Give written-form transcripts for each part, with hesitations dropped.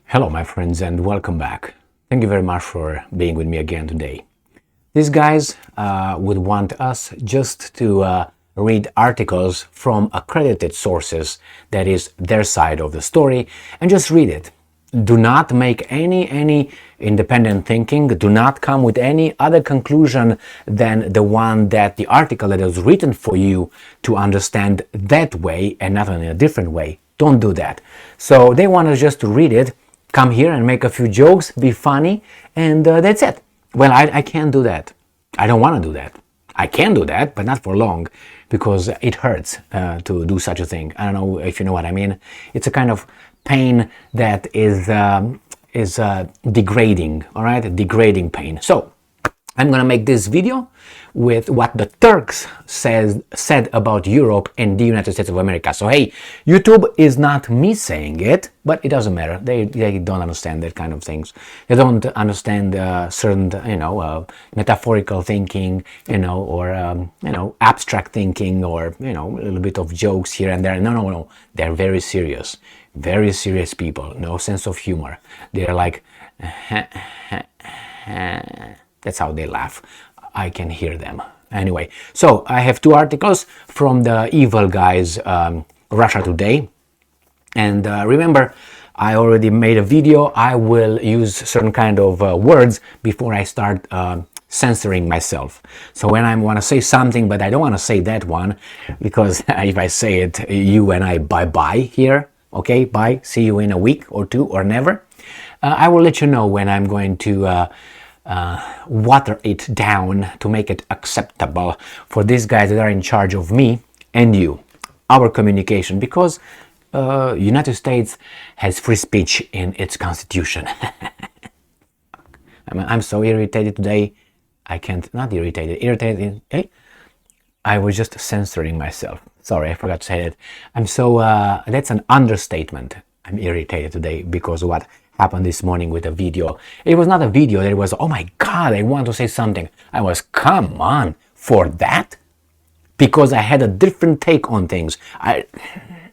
Hello, my friends, and welcome back. Thank you very much for being with me again today. These guys would want us just to read articles from accredited sources, that is their side of the story, and just read it. Do not make any independent thinking. Do not come with any other conclusion than the one that the article that is written for you to understand that way and not in a different way. Don't do that. So they want us just to read it, come here and make a few jokes, be funny, and that's it. Well, I can't do that. I don't want to do that. I can do that, but not for long, because it hurts to do such a thing. I don't know if you know what I mean. It's a kind of pain that is degrading, all right? Degrading pain. So I'm going to make this video with what the Turks said about Europe and the United States of America. So hey, YouTube is not me saying it, but it doesn't matter. They don't understand that kind of things. They don't understand certain, metaphorical thinking, or, abstract thinking, or, a little bit of jokes here and there. No. They're very serious people. No sense of humor. They're like, that's how they laugh. I can hear them. Anyway, so I have two articles from the evil guys, Russia Today. And remember, I already made a video. I will use certain kind of words before I start censoring myself. So when I want to say something, but I don't want to say that one, because if I say it, you and I bye-bye here. Okay, bye. See you in a week or two or never. I will let you know when I'm going to water it down to make it acceptable for these guys that are in charge of me and you, our communication, because United States has free speech in its constitution. I'm so irritated today. I can't, not irritated. I was just censoring myself. Sorry, I forgot to say that. I'm so, that's an understatement. I'm irritated today because of what happened this morning with a video. It was not a video, it was, oh my God, I want to say something. I was, come on, for that? Because I had a different take on things.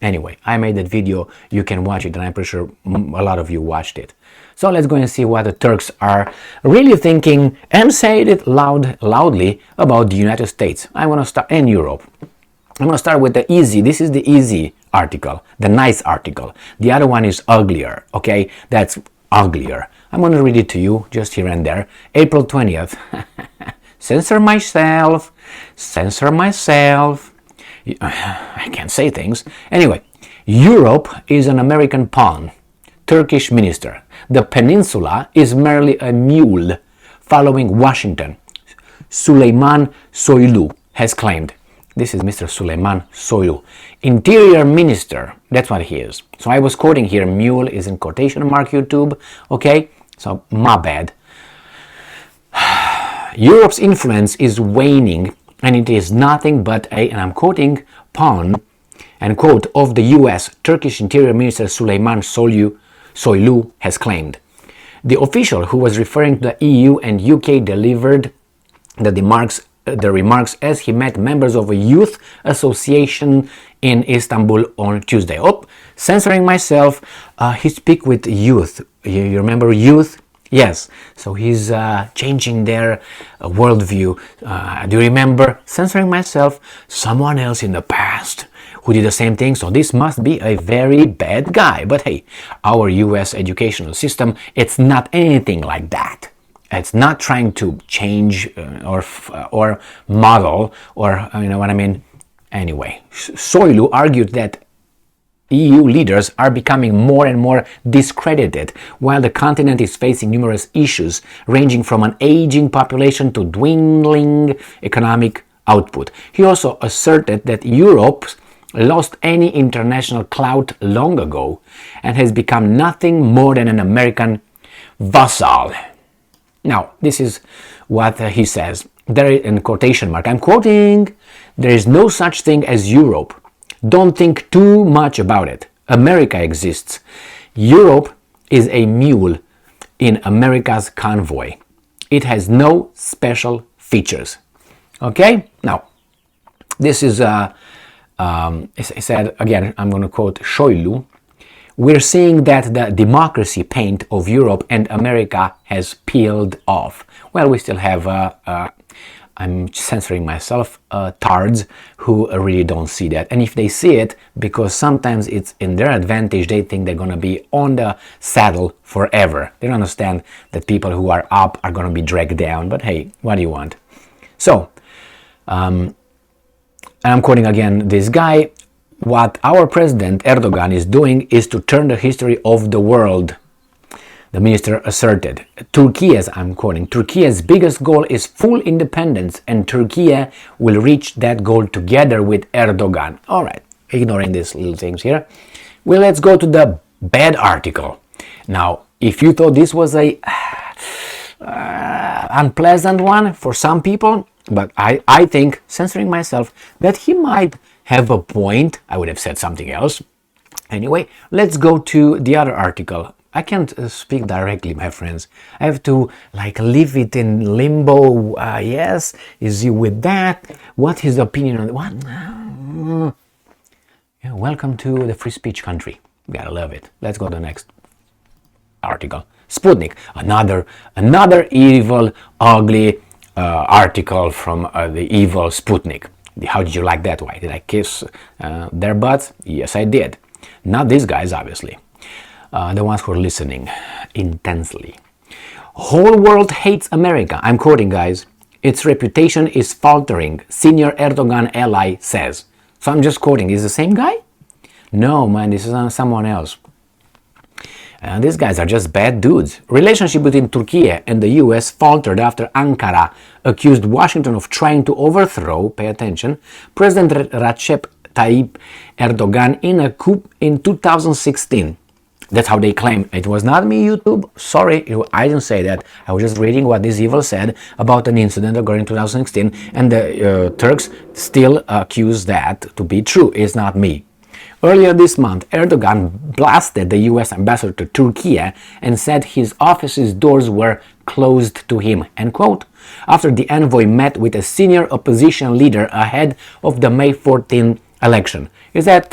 Anyway, I made that video. You can watch it, and I'm pretty sure a lot of you watched it. So let's go and see what the Turks are really thinking and say it loudly about the United States. I want to start in Europe. I'm going to start with the easy. This is the easy article, the nice article. The other one is uglier, okay? That's uglier. I'm going to read it to you just here and there. April 20th. Censor myself. I can't say things. Anyway, Europe is an American pawn. Turkish minister. The peninsula is merely a mule following Washington. Süleyman Soylu has claimed. This is Mr. Süleyman Soylu, Interior Minister. That's what he is. So I was quoting here, mule is in quotation mark, YouTube. Okay, so my bad. Europe's influence is waning, and it is nothing but a, and I'm quoting, pawn, and quote, of the US, Turkish Interior Minister Süleyman Soylu has claimed. The official, who was referring to the EU and UK, delivered the remarks as he met members of a youth association in Istanbul on Tuesday. Oh, censoring myself, he speak with youth. You remember youth? Yes. So he's changing their worldview. Do you remember? Censoring myself, someone else in the past who did the same thing. So this must be a very bad guy. But hey, our US educational system, it's not anything like that. It's not trying to change or model, or you know what I mean. Anyway, Soylu argued that EU leaders are becoming more and more discredited, while the continent is facing numerous issues ranging from an aging population to dwindling economic output. He also asserted that Europe lost any international clout long ago and has become nothing more than an American vassal. Now, this is what he says. There in quotation mark. I'm quoting, there is no such thing as Europe. Don't think too much about it. America exists. Europe is a mule in America's convoy. It has no special features. Okay? Now, this is, I said, again, I'm going to quote Soylu. we're seeing that the democracy paint of Europe and America has peeled off. Well, we still have, I'm censoring myself, tards who really don't see that. And if they see it, because sometimes it's in their advantage, they think they're going to be on the saddle forever. They don't understand that people who are up are going to be dragged down. But hey, what do you want? So, and I'm quoting again this guy. What our president Erdogan is doing is to turn the history of the world, the minister asserted. I'm quoting, Turkiye's biggest goal is full independence, and Turkiye will reach that goal together with Erdogan. All right, ignoring these little things here. Well, let's go to the bad article. Now, if you thought this was a unpleasant one for some people, but I think, censoring myself, that he might have a point. I would have said something else. Anyway, let's go to the other article. I can't speak directly, my friends. I have to leave it in limbo. Yes, is he with that? What his opinion on what? Yeah, welcome to the free speech country. You gotta love it. Let's go to the next article. Sputnik, another evil, ugly article from the evil Sputnik. How did you like that? Why did I kiss their butts? Yes, I did. Not these guys, obviously. The ones who are listening intensely. Whole world hates America. I'm quoting, guys. Its reputation is faltering, senior Erdogan ally says. So I'm just quoting. Is the same guy? No, man, this is someone else. These guys are just bad dudes. Relationship between Turkey and the US faltered after Ankara accused Washington of trying to overthrow, pay attention, President Recep Tayyip Erdogan in a coup in 2016. That's how they claim. It was not me, YouTube. Sorry, I didn't say that. I was just reading what this evil said about an incident occurring in 2016, and the Turks still accuse that to be true. It's not me. Earlier this month, Erdogan blasted the US ambassador to Turkey and said his office's doors were closed to him, end quote, after the envoy met with a senior opposition leader ahead of the May 14 election. Is that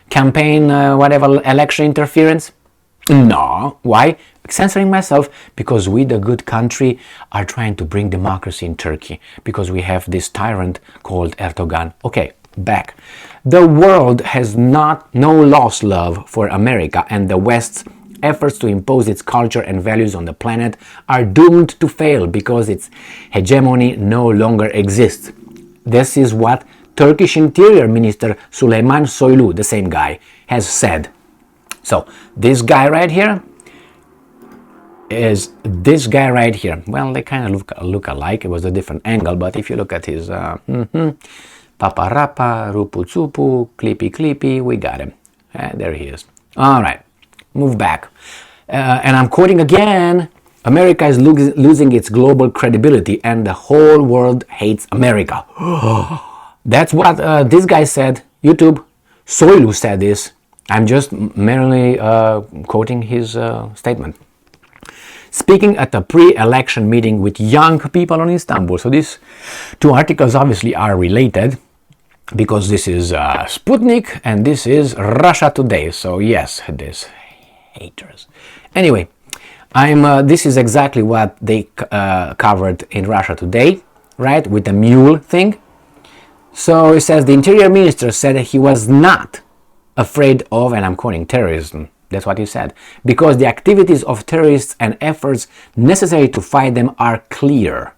campaign, election interference? No. Why? Censoring myself, because we, the good country, are trying to bring democracy in Turkey, because we have this tyrant called Erdogan. Okay, back. The world has no lost love for America, and the West's efforts to impose its culture and values on the planet are doomed to fail because its hegemony no longer exists. This is what Turkish Interior Minister Süleyman Soylu, the same guy, has said. So, this guy right here is this guy right here. Well, they kind of look alike. It was a different angle, but if you look at his Paparapa, Rupu Tsupu, Clippy Clippy, we got him. There he is. All right, move back. And I'm quoting again, America is losing its global credibility and the whole world hates America. That's what this guy said. YouTube, Soylu said this. I'm just merely quoting his statement. Speaking at a pre-election meeting with young people in Istanbul. So these two articles obviously are related because this is Sputnik and this is Russia Today. So yes, this haters. Anyway, this is exactly what they covered in Russia Today, right? With the mule thing. So it says the Interior Minister said that he was not afraid of, and I'm quoting, terrorism. That's what he said. Because the activities of terrorists and efforts necessary to fight them are clear.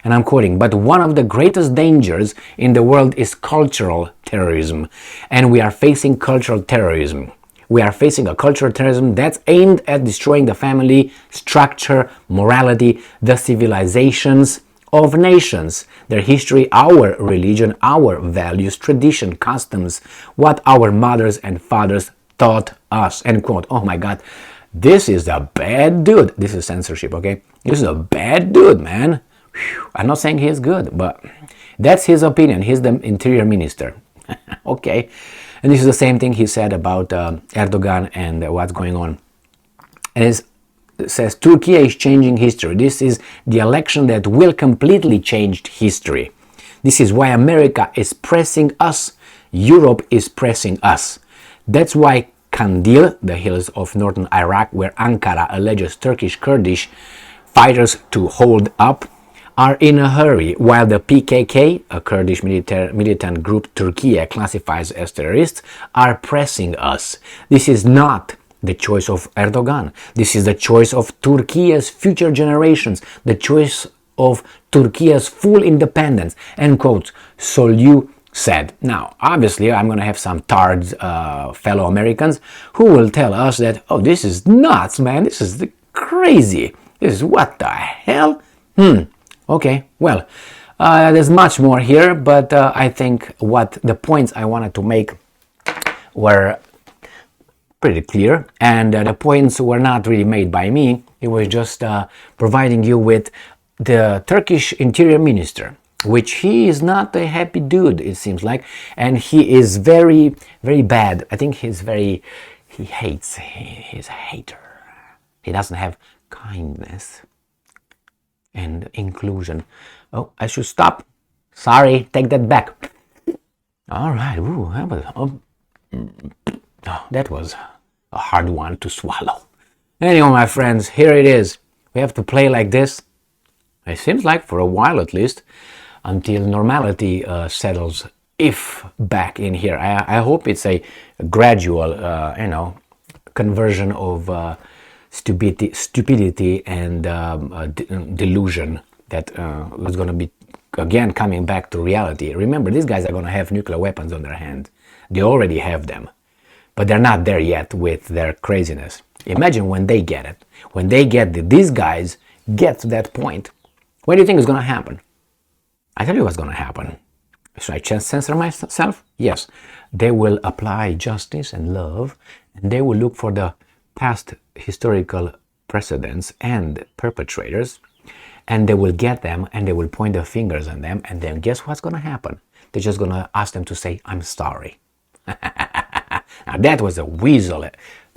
And I'm quoting, but one of the greatest dangers in the world is cultural terrorism. And we are facing cultural terrorism. We are facing a cultural terrorism that's aimed at destroying the family, structure, morality, the civilizations of nations, their history, our religion, our values, tradition, customs, what our mothers and fathers taught us, end quote. Oh my God, this is a bad dude. This is censorship, okay? This is a bad dude, man. Whew. I'm not saying he's good, but that's his opinion. He's the Interior Minister. Okay. And this is the same thing he said about Erdogan and what's going on. And it says Turkey is changing history. This is the election that will completely change history. This is why America is pressing us. Europe is pressing us. That's why Kandil, the hills of northern Iraq, where Ankara alleges Turkish Kurdish fighters to hold up, are in a hurry, while the PKK, a Kurdish militant group Turkey classifies as terrorists, are pressing us. This is not the choice of Erdogan. This is the choice of Turkey's future generations, the choice of Turkey's full independence. End quote. Soylu said. Now, obviously, I'm going to have some tards fellow Americans who will tell us that, oh, this is nuts, man. This is crazy. This is what the hell? Okay, well, there's much more here, but I think what the points I wanted to make were pretty clear, and the points were not really made by me. It was just providing you with the Turkish Interior Minister, which he is not a happy dude, it seems like, and he is very, very bad. I think he's a hater. He doesn't have kindness and inclusion. Oh, I should stop. Sorry, take that back. All right. Ooh, that was a hard one to swallow. Anyway, my friends, here it is. We have to play like this. It seems like for a while at least, until normality settles, if back in here. I hope it's a gradual, conversion of stupidity and delusion that is going to be again coming back to reality. Remember, these guys are going to have nuclear weapons on their hand. They already have them, but they're not there yet with their craziness. Imagine when they get it. When these guys get to that point, what do you think is going to happen? I tell you what's going to happen. Should I censor myself? Yes. They will apply justice and love, and they will look for the past historical precedents and perpetrators, and they will get them and they will point their fingers on them, and then guess what's going to happen? They're just going to ask them to say, I'm sorry. Now that was a weasel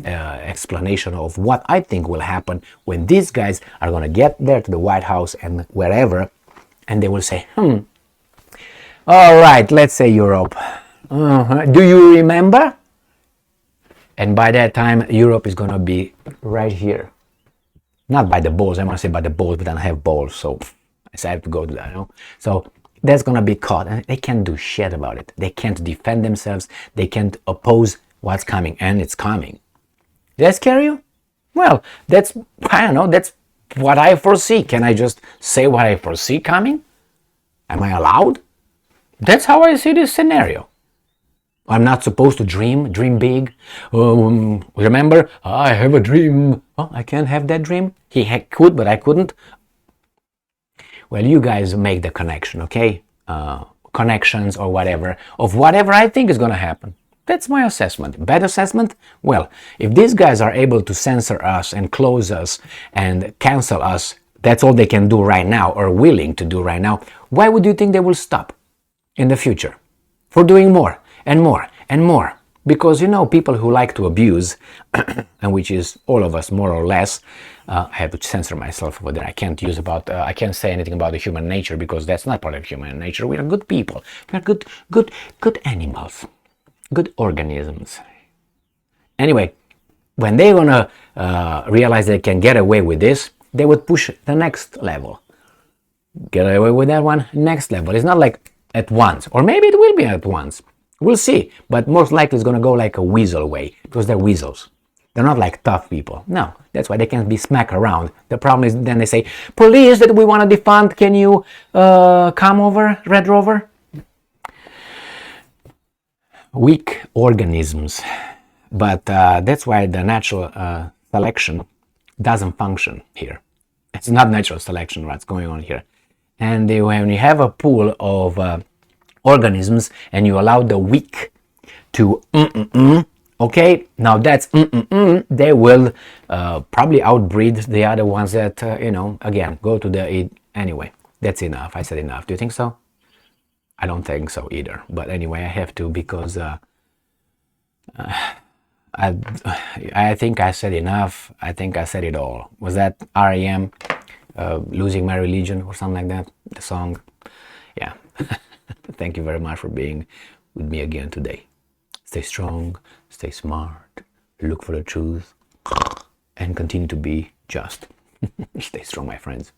explanation of what I think will happen when these guys are going to get there to the White House and wherever, and they will say, all right, let's say Europe. Do you remember? And by that time, Europe is going to be right here. Not by the balls. I want to say by the balls, but I don't have balls, so I have to go to that. You know? So that's going to be caught, and they can't do shit about it. They can't defend themselves. They can't oppose what's coming, and it's coming. Did that scare you? Well, that's what I foresee. Can I just say what I foresee coming? Am I allowed? That's how I see this scenario. I'm not supposed to dream big. Remember, I have a dream. Oh, I can't have that dream. He could, but I couldn't. Well, you guys make the connection, okay? Connections or whatever, of whatever I think is going to happen. That's my assessment. Bad assessment? Well, if these guys are able to censor us and close us and cancel us, that's all they can do right now, or willing to do right now. Why would you think they will stop in the future for doing more and more and more? Because, people who like to abuse, and which is all of us more or less, I have to censor myself over there. I can't say anything about the human nature, because that's not part of human nature. We are good people. We are good animals, good organisms. Anyway, when they're gonna realize they can get away with this, they would push the next level. Get away with that one, next level. It's not like at once, or maybe it will be at once. We'll see, but most likely it's going to go like a weasel way, because they're weasels. They're not like tough people. No, that's why they can't be smacked around. The problem is then they say, police that we want to defund, can you come over, Red Rover? Weak organisms. But that's why the natural selection doesn't function here. It's not natural selection what's going on here. And when you have a pool of organisms and you allow the weak to okay, now that's they will probably outbreed the other ones that again go to the anyway. That's enough. I said enough. Do you think so? I don't think so either. But anyway, I have to, because I think I said enough. I think I said it all. Was that R.E.M. Losing My Religion or something like that? The song? Yeah. Thank you very much for being with me again today. Stay strong, stay smart, look for the truth, and continue to be just. Stay strong, my friends.